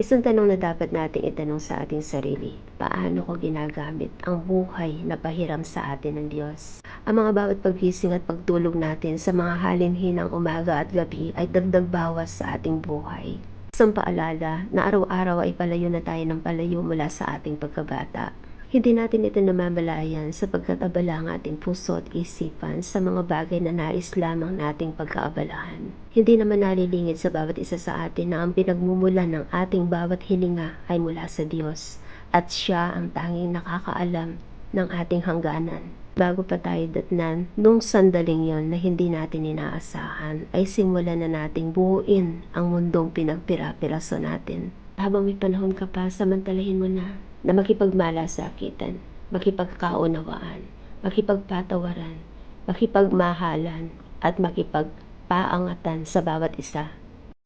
Isang tanong na dapat nating itanong sa ating sarili, paano ko ginagamit ang buhay na pahiram sa atin ng Diyos? Ang mga bawat paggising at pagtulog natin sa mga halinhinang umaga at gabi ay dagdag bawas sa ating buhay. Isang paalala na araw-araw ay palayo na tayo ng palayo mula sa ating pagkabata. Hindi natin ito namamalayan sapagkat abala ang ating puso at isipan sa mga bagay na nais lamang nating pagkaabalahan. Hindi naman nalilingid sa bawat isa sa atin na ang pinagmumulan ng ating bawat hininga ay mula sa Diyos at Siya ang tanging nakakaalam ng ating hangganan. Bago pa tayo datnan, nung sandaling yon na hindi natin inaasahan, ay simulan na nating buuin ang mundong pinagpira-piraso natin. Habang may panahon ka pa, samantalahin mo na makipagmalasakitan, makipagkaunawaan, makipagpatawaran, makipagmahalan, at makipagpaangatan sa bawat isa.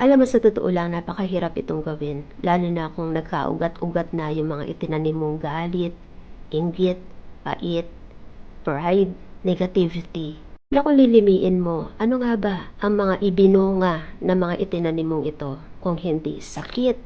Alam mo, sa totoo lang, napakahirap itong gawin, lalo na kung nagkaugat-ugat na yung mga itinanim mong galit, inggit, pait, pride, negativity. Na kung lilimiin mo, ano nga ba ang mga ibinunga na mga itinanim mong ito kung hindi sakit,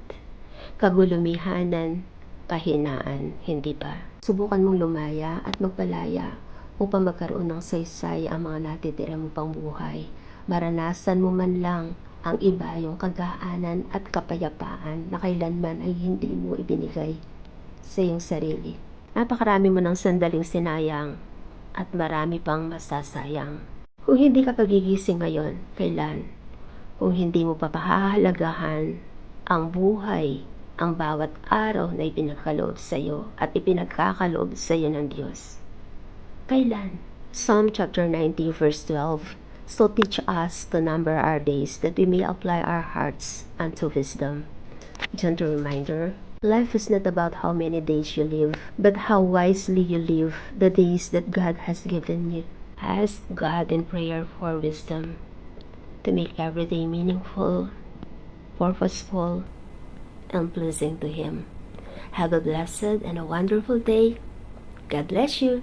kagulumihanan, kahinaan, hindi ba? Subukan mong lumaya at magpalaya upang magkaroon ng saysay ang mga natitira mo pang buhay. Maranasan mo man lang ang iba yung kagaanan at kapayapaan na kailanman ay hindi mo ibinigay sa iyong sarili. Napakarami mo ng sandaling sinayang at marami pang masasayang. Kung hindi ka pagigising ngayon, kailan? Kung hindi mo papahahalagahan ang buhay, ang bawat araw na ipinagkaloob sa iyo at ipinagkakaloob sa iyo ng Diyos. Kailan? Psalm chapter 90 verse 12. So teach us to number our days that we may apply our hearts unto wisdom. Gentle reminder, life is not about how many days you live, but how wisely you live the days that God has given you. Ask God in prayer for wisdom to make every day meaningful, purposeful, and pleasing to Him. Have a blessed and a wonderful day. God bless you.